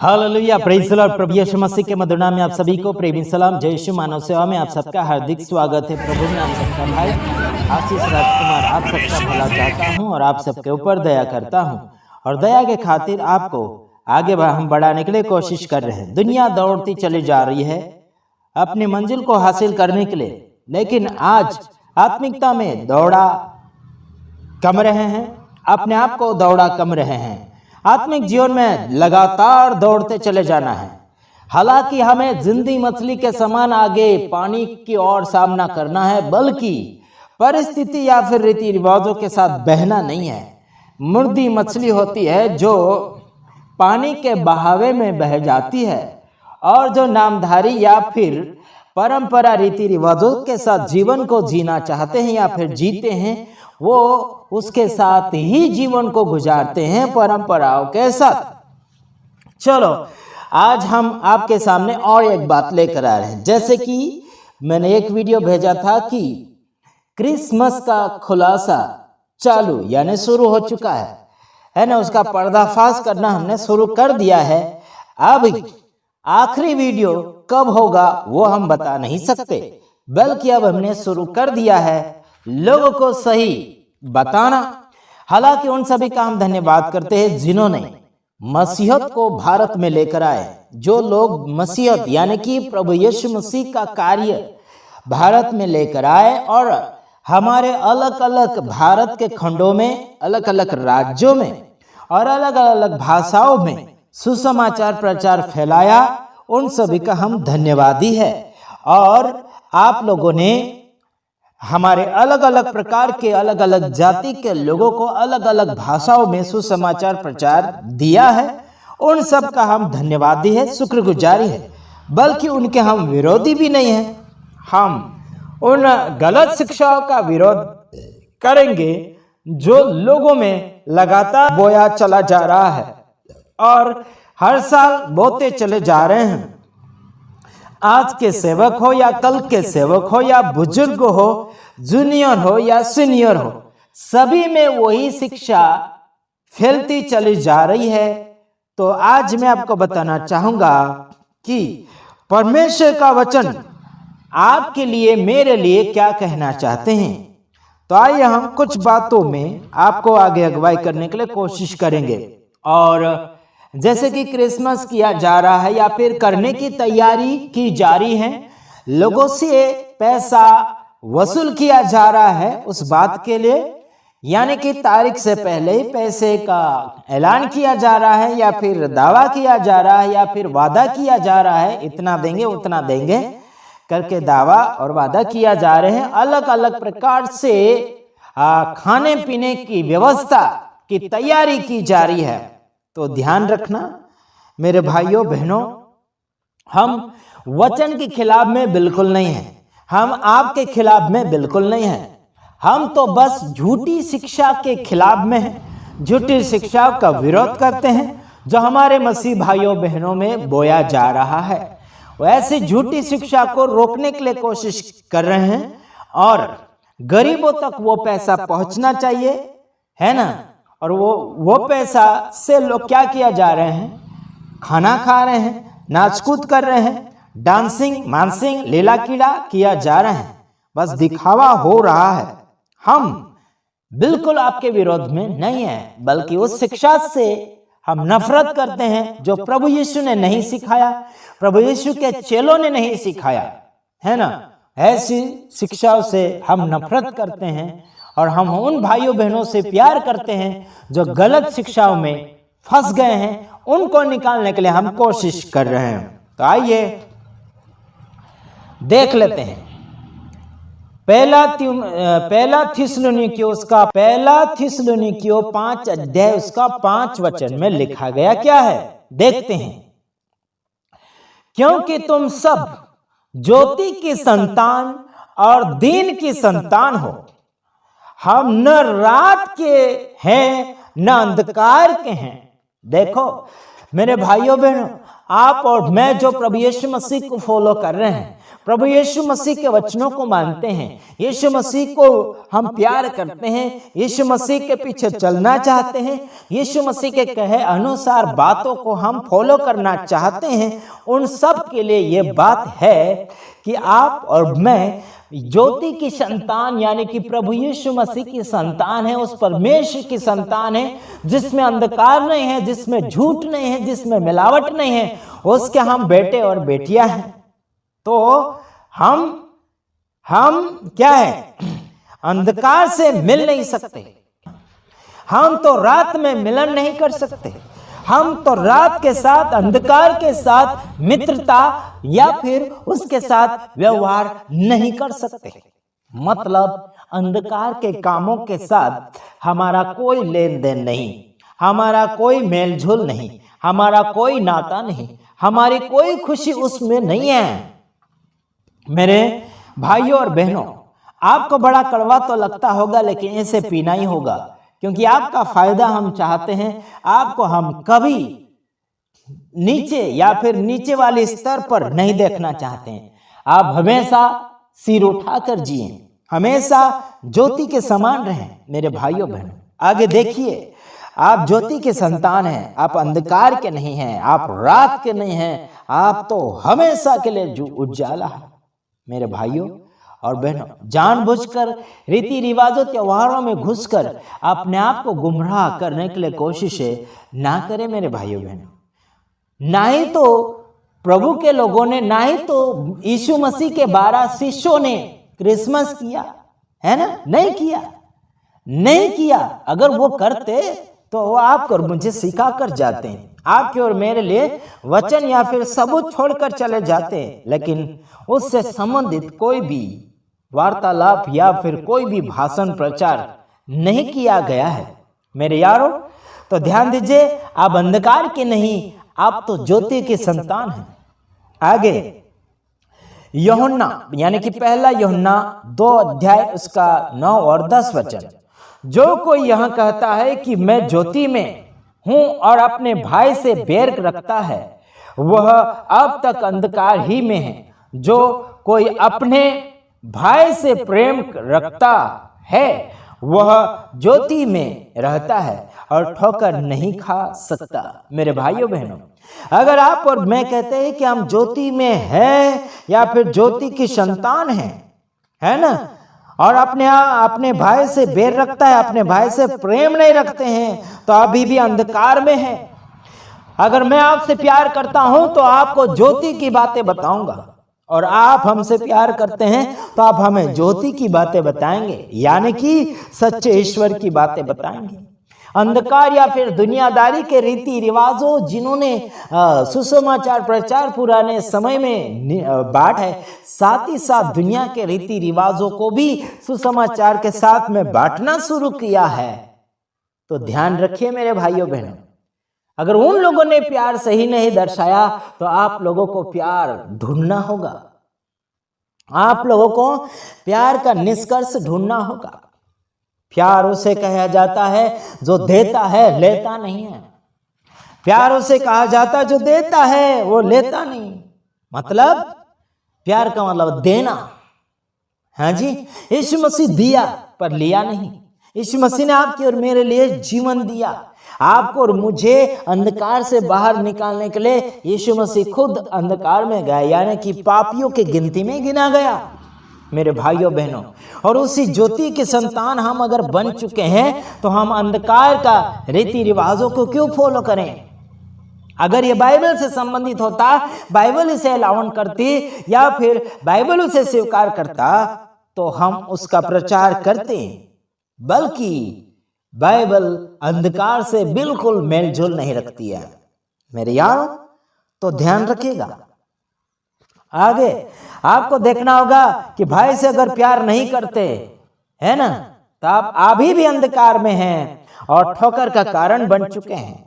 Hallelujah, praise the Lord. प्रभु यीशु मसीह के मधुर नाम में आप सभी को प्रेमी सलाम। जय यीशु मानव सेवा में आप सबका हार्दिक स्वागत है। प्रभु में आप सबका भाई आशीष राजकुमार आप सबका भला चाहता हूं और आप सबके ऊपर दया करता हूं, और दया के खातिर आपको आगे हम बढ़ाने के लिए कोशिश कर रहे हैं। दुनिया दौड़ती चली जा रही है अपनी मंजिल को हासिल करने के लिए, लेकिन आज आत्मिकता में दौड़ा कम रहे हैं, अपने आप को दौड़ा कम रहे हैं। आत्मिक जीवन में लगातार दौड़ते चले जाना है। हालांकि हमें जिंदी मछली के समान आगे पानी की ओर सामना करना है, बल्कि परिस्थिति या फिर रीति रिवाजों के साथ बहना नहीं है। मुर्दी मछली होती है जो पानी के बहावे में बह जाती है, और जो नामधारी या फिर परंपरा रीति रिवाजों के साथ जीवन को जीना चाहते हैं या फिर जीते हैं, वो उसके साथ ही जीवन को गुजारते हैं, परंपराओं के साथ। चलो आज हम आपके सामने और एक बात लेकर आ रहे हैं। जैसे कि मैंने एक वीडियो भेजा था कि क्रिसमस का खुलासा चालू यानी शुरू हो चुका है ना, उसका पर्दाफाश करना हमने शुरू कर दिया है। अब आखिरी वीडियो कब होगा वो हम बता नहीं सकते, बल्कि अब हमने शुरू कर दिया है लोगों को सही बताना। हालांकि उन सभी का हम धन्यवाद करते हैं जिन्होंने मसीहत को भारत में लेकर आए। जो लोग मसीहत यानी कि प्रभु यीशु मसीह का कार्य भारत में लेकर आए और हमारे अलग अलग भारत के खंडों में, अलग अलग राज्यों में और अलग अलग भाषाओं में सुसमाचार प्रचार फैलाया, उन सभी का हम धन्यवादी है। और आप लोगों ने हमारे अलग अलग प्रकार के अलग अलग जाति के लोगों को अलग अलग भाषाओं में सुसमाचार प्रचार दिया है, उन सब का हम धन्यवादी है, शुक्रगुजारी है। बल्कि उनके हम विरोधी भी नहीं हैं। हम उन गलत शिक्षाओं का विरोध करेंगे जो लोगों में लगातार बोया चला जा रहा है और हर साल बोते चले जा रहे हैं। आज के सेवक हो या कल के सेवक हो या बुजुर्ग हो, जूनियर हो या सीनियर हो, सभी में वही शिक्षा फैलती चली जा रही है। तो आज मैं आपको बताना चाहूंगा कि परमेश्वर का वचन आपके लिए, मेरे लिए क्या कहना चाहते हैं। तो आइए हम कुछ बातों में आपको आगे अगुवाई करने के लिए कोशिश करेंगे। और जैसे कि क्रिसमस किया जा रहा है या फिर करने की तैयारी की जा रही है, लोगों से पैसा वसूल किया जा रहा है उस बात के लिए, यानी कि तारीख से पहले ही पैसे का ऐलान किया जा रहा है या फिर दावा किया जा रहा है या फिर वादा किया जा रहा है, इतना देंगे उतना देंगे करके दावा और वादा किया जा रहे हैं। अलग अलग प्रकार से खाने पीने की व्यवस्था की तैयारी की जा रही है। तो ध्यान रखना मेरे भाइयों बहनों, हम वचन के खिलाफ में बिल्कुल नहीं हैं, हम आपके खिलाफ में बिल्कुल नहीं हैं। हम तो बस झूठी शिक्षा के खिलाफ में हैं, झूठी शिक्षा का विरोध करते हैं जो हमारे मसीह भाइयों बहनों में बोया जा रहा है। वैसे झूठी शिक्षा को रोकने के लिए कोशिश कर रहे हैं और गरीबों तक वो पैसा पहुंचना चाहिए, है ना। और वो पैसा से लोग क्या किया जा रहे हैं, खाना खा रहे हैं, नाचकूद कर रहे हैं, डांसिंग मानसिंग लीला कीड़ा किया जा रहा है, बस दिखावा हो रहा है। हम बिल्कुल आपके विरोध में नहीं है, बल्कि उस शिक्षा से हम नफरत करते हैं जो प्रभु यीशु ने नहीं सिखाया, प्रभु यीशु के चेलों ने नहीं सिखाया, है ना। ऐसी शिक्षाओं से हम नफरत करते हैं और हम उन भाइयों बहनों से प्यार करते हैं जो गलत शिक्षाओं में फंस गए हैं, उनको निकालने के लिए हम कोशिश कर रहे हैं। तो आइए देख लेते हैं पहला थिस्सलुनीकियों 5 अध्याय उसका 5 वचन में लिखा गया क्या है, देखते हैं। क्योंकि तुम सब ज्योति की संतान और दिन की संतान हो, हम न रात के हैं न अंधकार के हैं। देखो मेरे भाइयों बहनों, आप और मैं जो प्रभु यीशु मसीह को फॉलो कर रहे हैं, प्रभु यीशु मसीह के वचनों को मानते हैं, यीशु मसीह को हम प्यार करते हैं, यीशु मसीह के पीछे चलना चाहते हैं, यीशु मसीह के कहे अनुसार बातों को हम फॉलो करना चाहते हैं, उन सब के लिए ये बात है कि आप और मैं ज्योति की संतान यानी कि प्रभु यीशु मसीह की संतान है, उस परमेश्वर की संतान है जिसमें अंधकार नहीं है, जिसमें झूठ नहीं है, जिसमें मिलावट नहीं है, उसके हम बेटे और बेटियां हैं। तो हम क्या है, अंधकार से मिल नहीं सकते, हम तो रात में मिलन नहीं कर सकते, हम तो रात के साथ अंधकार के साथ मित्रता या फिर उसके साथ व्यवहार नहीं कर सकते। मतलब अंधकार के कामों के साथ हमारा कोई लेन देन नहीं, हमारा कोई मेलझोल नहीं, हमारा कोई नाता नहीं, हमारी कोई खुशी उसमें नहीं है। मेरे भाइयों और बहनों, आपको बड़ा कड़वा तो लगता होगा, लेकिन इसे पीना ही होगा, क्योंकि आपका फायदा हम चाहते हैं। आपको हम कभी नीचे या फिर नीचे वाले स्तर पर नहीं देखना चाहते हैं। आप हमेशा सिर उठाकर जिए, हमेशा ज्योति के समान रहें। मेरे भाइयों बहनों, आगे देखिए, आप ज्योति के संतान हैं, आप अंधकार के नहीं हैं, आप रात के नहीं हैं, आप तो हमेशा के लिए उजाला है। मेरे भाइयों और बहनों, जानबूझकर रीति रिवाजों त्योहारों में घुसकर अपने आप को गुमराह करने के लिए कोशिशें ना करें। मेरे भाइयों बहनों, ना ही तो प्रभु के लोगों ने, ना ही तो यीशु मसीह के 12 शिष्यों ने क्रिसमस किया है ना, नहीं किया। अगर वो करते तो वो आपको और मुझे सिखा कर जाते हैं, आपके और मेरे लिए वचन या फिर सबूत छोड़कर चले जाते हैं। लेकिन उससे संबंधित कोई भी वार्तालाप या फिर कोई भी भाषण प्रचार नहीं किया गया है। मेरे यारों, तो ध्यान दीजिए, आप अंधकार के नहीं, आप तो ज्योति के संतान हैं। आगे यूहन्ना यानी कि पहला यूहन्ना 2 अध्याय उसका 9 और 10 वचन, जो कोई यह कहता है कि मैं ज्योति में हूं और अपने भाई से बैर रखता है, वह अब तक अंधकार ही में है। जो कोई अपने भाई से प्रेम रखता है वह ज्योति में रहता है और ठोकर नहीं खा सकता। मेरे भाइयों बहनों, अगर आप और मैं कहते हैं कि हम ज्योति में हैं या फिर ज्योति की संतान हैं, है ना, और अपने भाई से बैर रखता है, अपने भाई से प्रेम नहीं रखते हैं, तो अभी भी अंधकार में है। अगर मैं आपसे प्यार करता हूं तो आपको ज्योति की बातें बताऊंगा, और आप हमसे प्यार करते हैं तो आप हमें ज्योति की बातें बताएंगे, यानी कि सच्चे ईश्वर की बातें बताएंगे। अंधकार या फिर दुनियादारी के रीति रिवाजों जिन्होंने सुसमाचार प्रचार पुराने समय में बांट है, साथ ही साथ दुनिया के रीति रिवाजों को भी सुसमाचार के साथ में बांटना शुरू किया है। तो ध्यान रखिए मेरे भाइयों बहनों, अगर उन लोगों ने प्यार सही नहीं दर्शाया तो आप लोगों को प्यार ढूंढना होगा, आप लोगों को प्यार का निष्कर्ष ढूंढना होगा। प्यार उसे कहा जाता है जो देता है, लेता नहीं है। प्यार उसे कहा जाता है जो देता है, वो लेता नहीं। मतलब प्यार का मतलब देना। हाँ जी, यीशु मसीह दिया पर लिया नहीं। यीशु मसीह ने आपके और मेरे लिए जीवन दिया, आपको और मुझे अंधकार से बाहर निकालने के लिए यीशु मसीह खुद अंधकार में गया, यानी कि पापियों की गिनती में गिना गया। मेरे भाइयों बहनों, और उसी ज्योति के संतान हम अगर बन चुके हैं तो हम अंधकार का रीति रिवाजों को क्यों फॉलो करें? अगर ये बाइबल से संबंधित होता, बाइबल इसे अलाउन करती या फिर बाइबल उसे स्वीकार करता तो हम उसका प्रचार करते, बल्कि बाइबल अंधकार से बिल्कुल मेलजोल नहीं रखती है। मेरे यार, तो ध्यान रखिएगा। आगे आपको देखना होगा कि भाई से अगर प्यार नहीं करते है ना, तो आप अभी भी अंधकार में हैं और ठोकर का कारण बन चुके हैं।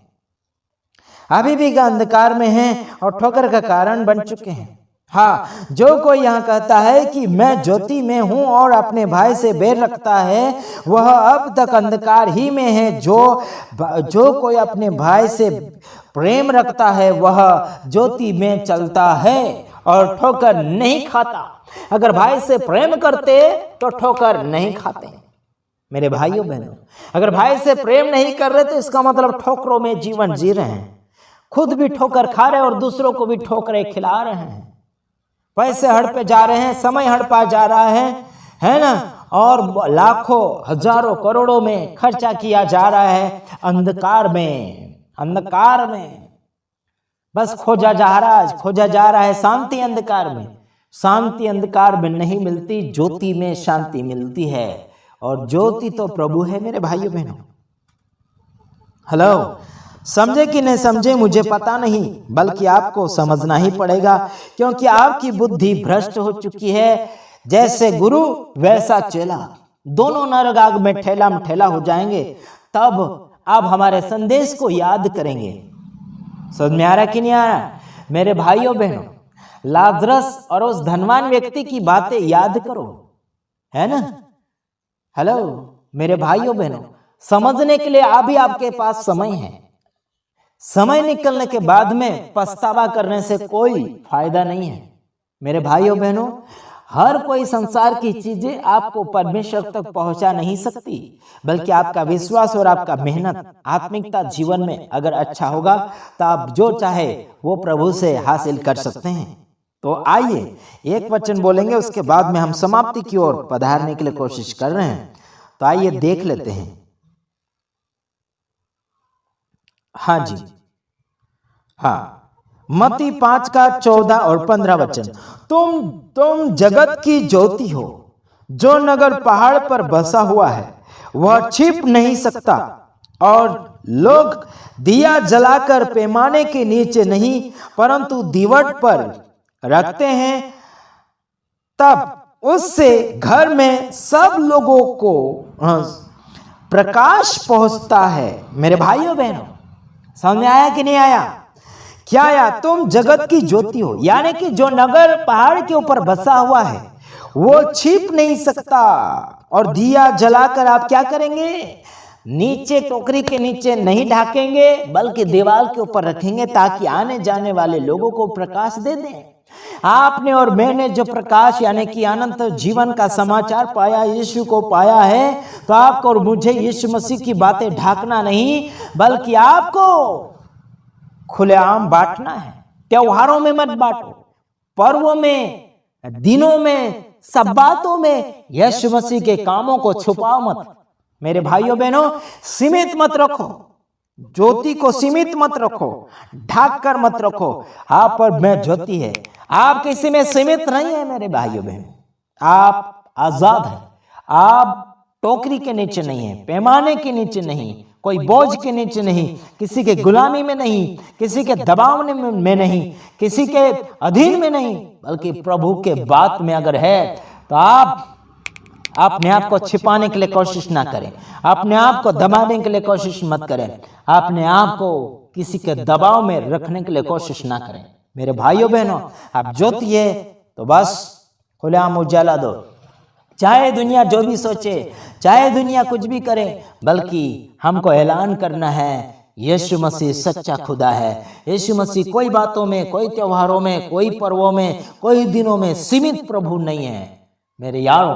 अभी भी अंधकार में हैं और ठोकर का कारण बन चुके हैं। हाँ, जो कोई यहाँ कहता है कि मैं ज्योति में हूं और अपने भाई से बैर रखता है, वह अब तक अंधकार ही में है। जो कोई अपने भाई से प्रेम रखता है वह ज्योति में चलता है और ठोकर नहीं खाता। अगर भाई से प्रेम करते तो ठोकर नहीं खाते। मेरे भाइयों बहनों, अगर भाई से प्रेम नहीं कर रहे तो इसका मतलब ठोकरों में जीवन जी रहे हैं, खुद भी ठोकर खा रहे हैं और दूसरों को भी ठोकरें खिला रहे हैं। पैसे हड़पे जा रहे हैं, समय हड़पा जा रहा है ना, और लाखों हजारों करोड़ों में खर्चा किया जा रहा है अंधकार में बस खोजा जा रहा है शांति अंधकार में। शांति अंधकार में नहीं मिलती, ज्योति में शांति मिलती है, और ज्योति तो प्रभु है। मेरे भाइयों बहनों, हेलो, समझे कि नहीं समझे मुझे पता नहीं, बल्कि आपको समझना ही पड़ेगा, क्योंकि आपकी बुद्धि भ्रष्ट हो चुकी है। जैसे गुरु वैसा चेला, दोनों नरक में ठेला हो जाएंगे। तब आप हमारे संदेश को याद करेंगे। समझ में आ रहा कि नहीं आ रहा? मेरे भाइयों बहनों, लाजरस और उस धनवान व्यक्ति की बातें याद करो, है ना। हेलो मेरे भाइयों बहनों, समझने के लिए अभी आपके पास समय है। समय निकलने के बाद में पछतावा करने से कोई फायदा नहीं है। मेरे भाइयों बहनों, हर कोई संसार की चीजें आपको परमेश्वर तक पहुंचा नहीं सकती, बल्कि आपका विश्वास और आपका मेहनत, आत्मिकता जीवन में अगर अच्छा होगा तो आप जो चाहे वो प्रभु से हासिल कर सकते हैं। तो आइए एक वचन बोलेंगे, उसके बाद में हम समाप्ति की ओर पधारने के लिए कोशिश कर रहे हैं। तो आइए देख लेते हैं। हाँ जी, हाँ, मत्ती 5 का 14 और 15 वचन। तुम जगत की ज्योति हो। जो नगर पहाड़ पर बसा हुआ है वह छिप नहीं सकता, और लोग दिया जलाकर पैमाने के नीचे नहीं परंतु दीवट पर रखते हैं, तब उससे घर में सब लोगों को प्रकाश पहुंचता है। मेरे भाइयों बहनों, समझ में आया कि नहीं आया? क्या आया? तुम जगत की ज्योति हो, यानी कि जो नगर पहाड़ के ऊपर बसा हुआ है वो छिप नहीं सकता, और दिया जलाकर आप क्या करेंगे? नीचे, टोकरी के नीचे नहीं ढाकेंगे, बल्कि दीवार के ऊपर रखेंगे, ताकि आने जाने वाले लोगों को प्रकाश दे दें। आपने और मैंने जो प्रकाश यानी कि अनंत जीवन का समाचार पाया, यीशु को पाया है, तो आपको और मुझे यीशु मसीह की बातें ढाकना नहीं, बल्कि आपको खुलेआम बांटना है। त्योहारों में मत बांटो, पर्वों में, दिनों में, सब बातों में यीशु मसीह के कामों को छुपाओ मत। मेरे भाइयों बहनों, सीमित मत रखो, ज्योति को सीमित मत रखो, ढाक कर मत रखो। आप पर मैं ज्योति है, आप किसी में सीमित नहीं है। मेरे भाइयों बहनों, आप आजाद है। आप टोकरी के नीचे नहीं है, पैमाने के नीचे नहीं, कोई बोझ के नीचे नहीं, किसी के गुलामी में नहीं, किसी के दबाव में नहीं, किसी के अधीन में नहीं, बल्कि प्रभु के बात में अगर है तो आप अपने आप को छिपाने के लिए कोशिश ना करें, अपने आप को दबाने के लिए कोशिश मत करें, अपने आप को किसी के दबाव में रखने के लिए कोशिश ना करें। मेरे भाइयों बहनों, आप ज्योति है तो बस खुलेआम उजाला दो। चाहे दुनिया जो भी सोचे, चाहे दुनिया कुछ भी करे, बल्कि हमको ऐलान करना है यीशु मसीह सच्चा खुदा है। यीशु मसीह कोई बातों में, कोई त्योहारों में, कोई पर्वों में, कोई दिनों में सीमित प्रभु नहीं है। मेरे यारों,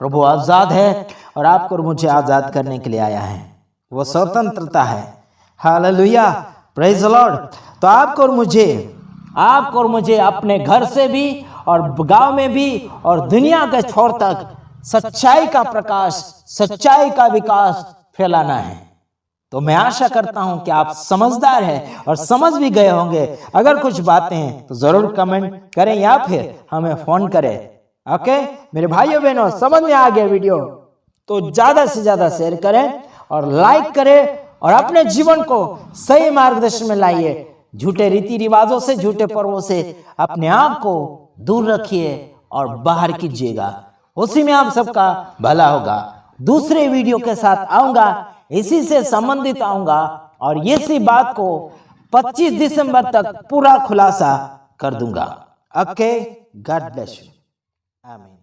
प्रभु आजाद है और आपको और मुझे आजाद करने के लिए आया है। वो स्वतंत्रता है। Hallelujah, praise the Lord. तो आपको और मुझे अपने घर से भी और गांव में भी और दुनिया के छोर तक सच्चाई का प्रकाश, सच्चाई का विकास फैलाना है। तो मैं आशा करता हूं कि आप समझदार हैं और समझ भी गए होंगे। अगर कुछ बातें हैं तो जरूर कमेंट करें या फिर हमें फोन करें। ओके मेरे भाइयों बहनों, समझ में आ गया वीडियो तो ज्यादा से ज्यादा शेयर करें और लाइक करें और अपने जीवन को सही मार्गदर्शन में लाइए। झूठे रीति रिवाजों से, झूठे पर्वों से अपने आप को दूर रखिए और बाहर कीजिएगा, उसी में आप सबका भला होगा। दूसरे वीडियो के साथ आऊंगा, इसी से संबंधित आऊंगा और इसी बात को 25 दिसंबर तक पूरा खुलासा कर दूंगा। Okay, God bless you. आमीन।